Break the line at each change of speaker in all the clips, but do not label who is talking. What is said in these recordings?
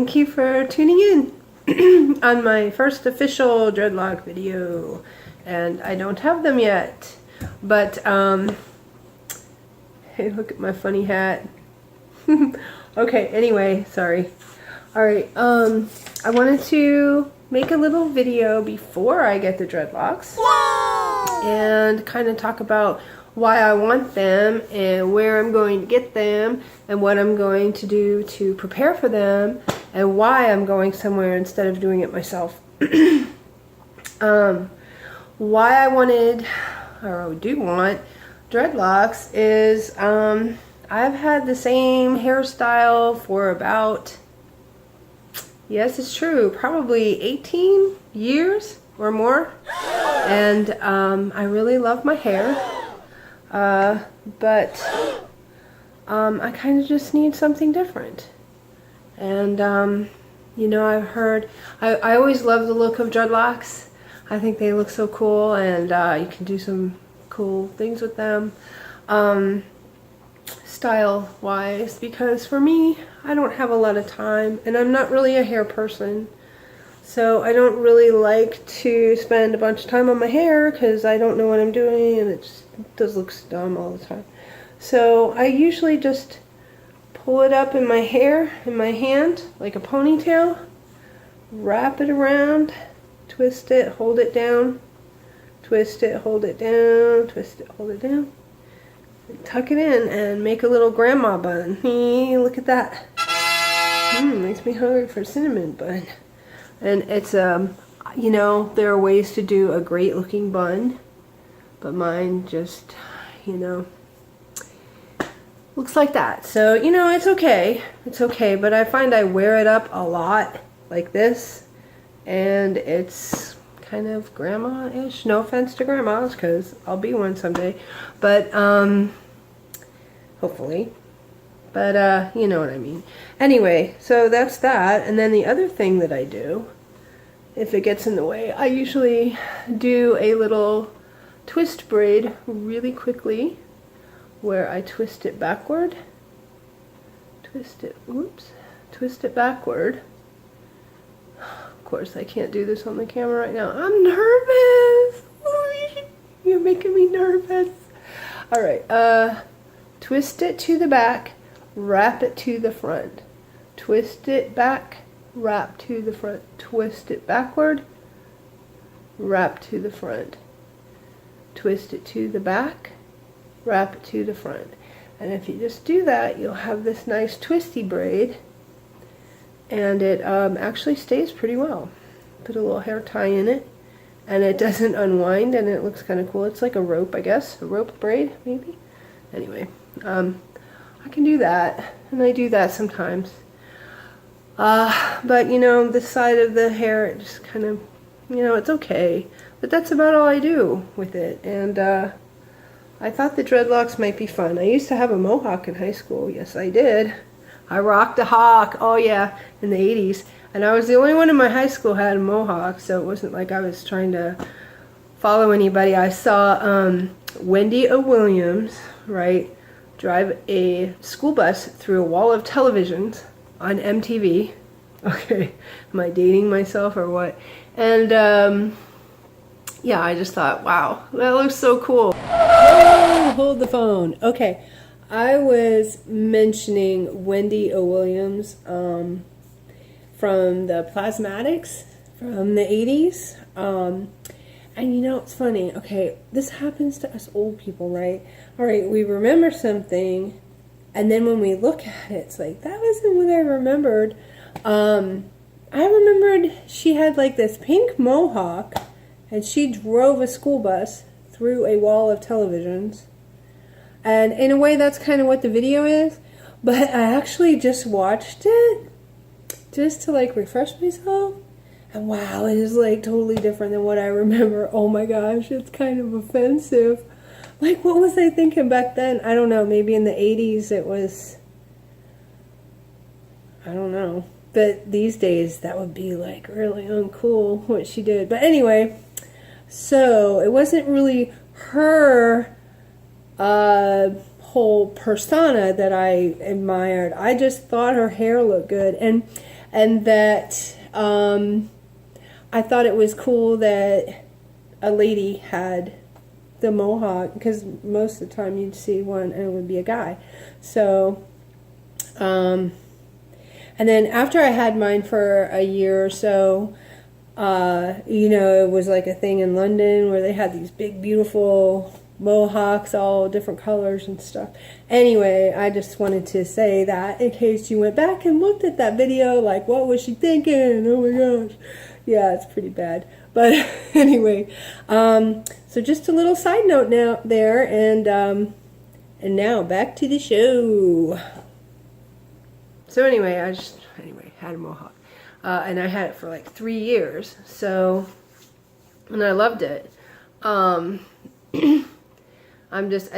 thank you for tuning in on my first official dreadlock video. And I don't have them yet, but hey, look at my funny hat. Okay, anyway, sorry. Alright, I wanted to make a little video before I get the dreadlocks. Whoa! And kind of talk about why I want them and where I'm going to get them and what I'm going to do to prepare for them and why I'm going somewhere instead of doing it myself. Why I wanted, or do want, dreadlocks is I've had the same hairstyle for about, yes, it's true, probably 18 years or more. And I really love my hair. But I kind of just need something different. And, you know, I've heard, I always love the look of dreadlocks. I think they look so cool, and you can do some cool things with them, style-wise, because for me, I don't have a lot of time, and I'm not really a hair person. So I don't really like to spend a bunch of time on my hair because I don't know what I'm doing, and it just looks dumb all the time. So I usually just pull it up in my hair, in my hand, like a ponytail, wrap it around, twist it, hold it down, twist it, hold it down, twist it, hold it down, and tuck it in and make a little grandma bun. Look at that. Makes me hungry for cinnamon bun. And it's, you know, there are ways to do a great looking bun, but mine just, you know, looks like that. So, you know, it's okay. It's okay, but I find I wear it up a lot like this, and it's kind of grandma-ish. No offense to grandmas, because I'll be one someday, but, hopefully. But, you know what I mean. Anyway, so that's that. And then the other thing that I do, if it gets in the way, I usually do a little twist braid really quickly, where I twist it backward. Twist it backward. Of course, I can't do this on the camera right now. I'm nervous. You're making me nervous. Alright, twist it to the back. Wrap it to the front. Twist it back, wrap to the front. Twist it backward, wrap to the front. Twist it to the back, wrap it to the front. And if you just do that, you'll have this nice twisty braid, and it actually stays pretty well. Put a little hair tie in it, and it doesn't unwind, and it looks kind of cool. It's like a rope, I guess, a rope braid, maybe. Anyway, I can do that, and I do that sometimes. But you know, this side of the hair, it just kind of, you know, it's okay. But that's about all I do with it. And I thought the dreadlocks might be fun. I used to have a mohawk in high school. Yes, I did. I rocked a hawk. Oh yeah, in the 80s. And I was the only one in my high school who had a mohawk, so it wasn't like I was trying to follow anybody. I saw Wendy O. Williams, right, drive a school bus through a wall of televisions on MTV. Okay, am I dating myself or what? And yeah, I just thought, wow, that looks so cool. Oh, hold the phone. Okay, I was mentioning Wendy O. Williams from the Plasmatics from the 80s. And you know, it's funny. Okay, this happens to us old people, right? All right, we remember something, and then when we look at it, it's like, that wasn't what I remembered. I remembered she had like this pink mohawk, and she drove a school bus through a wall of televisions. And in a way, that's kind of what the video is. But I actually just watched it just to like refresh myself. And wow, it is like totally different than what I remember. Oh my gosh, it's kind of offensive. Like, what was I thinking back then? I don't know, maybe in the 80s it was, I don't know. But these days, that would be like really uncool what she did. But anyway, so it wasn't really her whole persona that I admired. I just thought her hair looked good. And and that I thought it was cool that a lady had the mohawk, because most of the time you'd see one and it would be a guy. So, and then after I had mine for a year or so, you know, it was like a thing in London where they had these big, beautiful mohawks, all different colors and stuff. Anyway, I just wanted to say that in case you went back and looked at that video, like, what was she thinking? Oh my gosh. Yeah, it's pretty bad. But anyway, so just a little side note now there, and now back to the show. So anyway, I had a mohawk, and I had it for like 3 years. So, and I loved it. I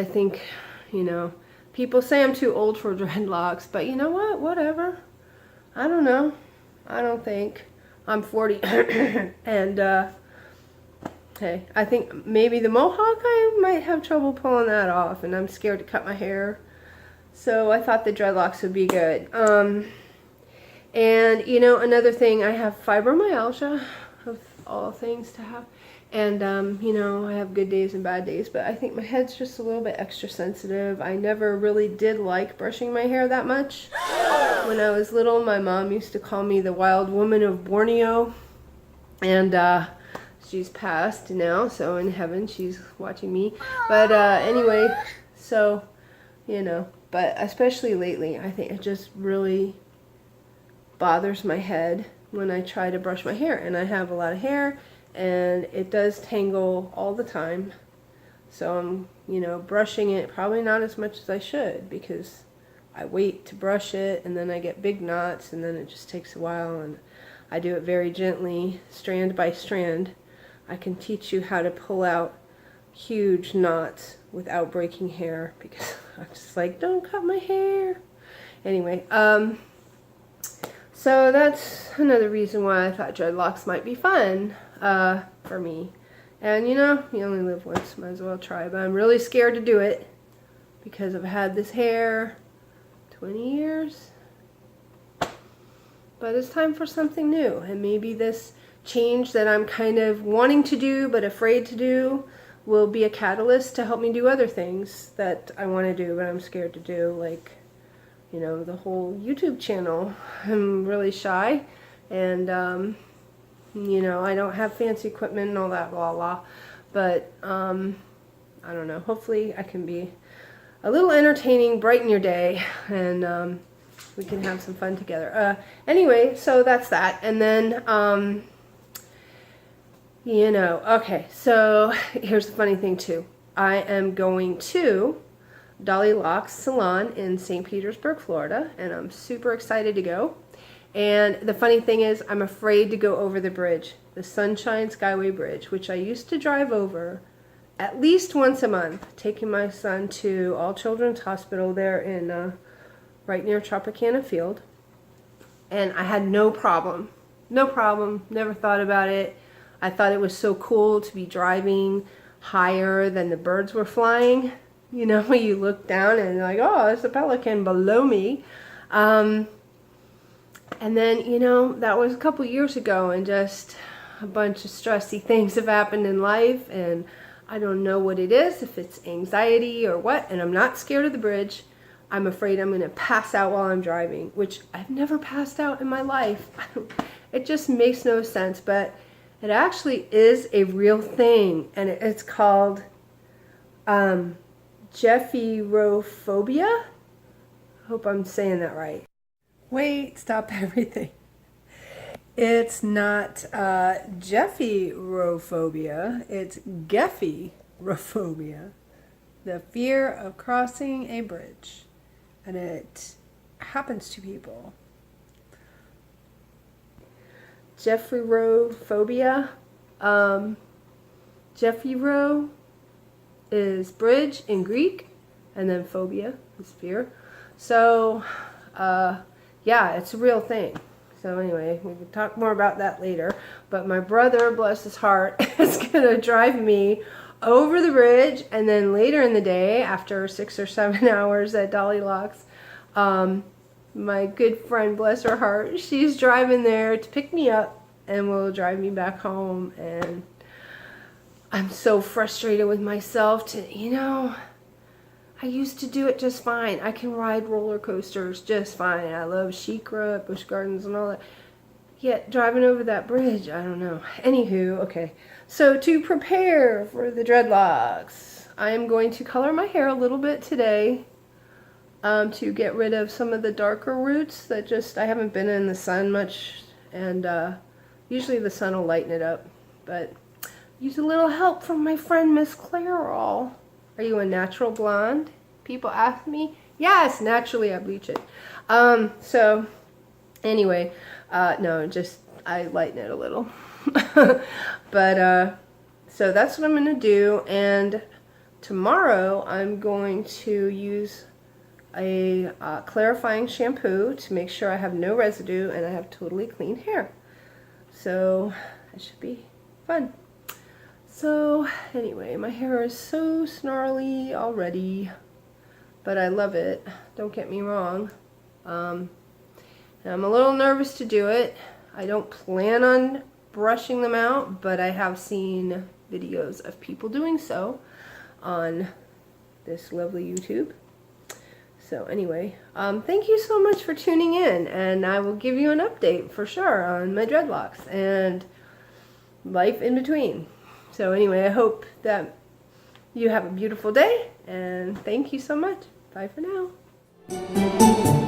think, you know, people say I'm too old for dreadlocks, but you know what? Whatever. I don't know. I don't think. I'm 40, and hey, I think maybe the mohawk, I might have trouble pulling that off, and I'm scared to cut my hair. So I thought the dreadlocks would be good. And you know, another thing, I have fibromyalgia, of all things to have. And, you know, I have good days and bad days, but I think my head's just a little bit extra sensitive. I never really did like brushing my hair that much. When I was little, my mom used to call me the wild woman of Borneo. And she's passed now, so in heaven she's watching me. But anyway, so, you know, but especially lately, I think it just really bothers my head when I try to brush my hair. And I have a lot of hair, and it does tangle all the time. So I'm, you know, brushing it probably not as much as I should, because I wait to brush it and then I get big knots, and then it just takes a while, and I do it very gently, strand by strand. I can teach you how to pull out huge knots without breaking hair, because I'm just like, don't cut my hair. Anyway, so that's another reason why I thought dreadlocks might be fun for me. And you know, you only live once, might as well try. But I'm really scared to do it because I've had this hair 20 years. But it's time for something new, and maybe this change that I'm kind of wanting to do but afraid to do will be a catalyst to help me do other things that I want to do but I'm scared to do, like, you know, the whole YouTube channel. I'm really shy, and you know, I don't have fancy equipment and all that blah blah, but I don't know, hopefully I can be a little entertaining, brighten your day, and we can have some fun together. Anyway, so that's that. And then you know, okay, so here's the funny thing too. I am going to Dreadlocks Salon in St. Petersburg, Florida, and I'm super excited to go. And the funny thing is, I'm afraid to go over the bridge, the Sunshine Skyway Bridge, which I used to drive over at least once a month, taking my son to All Children's Hospital there in right near Tropicana Field. And I had no problem, never thought about it. I thought it was so cool to be driving higher than the birds were flying. You know, you look down and you're like, oh, there's a pelican below me. And then, you know, that was a couple years ago, and just a bunch of stressy things have happened in life, and I don't know what it is, if it's anxiety or what, and I'm not scared of the bridge. I'm afraid I'm going to pass out while I'm driving, which I've never passed out in my life. It just makes no sense, but it actually is a real thing, and it's called gephyrophobia. I hope I'm saying that right. Wait, stop everything. It's not gephyrophobia, it's gephyrophobia, the fear of crossing a bridge. And it happens to people. Gephyrophobia. Gephyro is bridge in Greek, and then phobia is fear. So, yeah, it's a real thing. So anyway, we can talk more about that later. But my brother, bless his heart, is going to drive me over the bridge, and then later in the day, after 6 or 7 hours at Dreadlocks, my good friend, bless her heart, she's driving there to pick me up and will drive me back home. And I'm so frustrated with myself to, I used to do it just fine. I can ride roller coasters just fine. I love Sheikra, Busch Gardens and all that. Yet driving over that bridge, I don't know. Anywho, okay. So to prepare for the dreadlocks, I am going to color my hair a little bit today to get rid of some of the darker roots that I haven't been in the sun much, and usually the sun will lighten it up. But use a little help from my friend Miss Clairol. Are you a natural blonde? People ask me. Yes, naturally I bleach it. So anyway, no, just I lighten it a little. But so that's what I'm gonna do, and tomorrow I'm going to use a clarifying shampoo to make sure I have no residue and I have totally clean hair. So that should be fun. So anyway, my hair is so snarly already, but I love it, don't get me wrong. And I'm a little nervous to do it. I don't plan on brushing them out, but I have seen videos of people doing so on this lovely YouTube. So anyway, thank you so much for tuning in, and I will give you an update for sure on my dreadlocks and life in between. So anyway, I hope that you have a beautiful day, and thank you so much. Bye for now.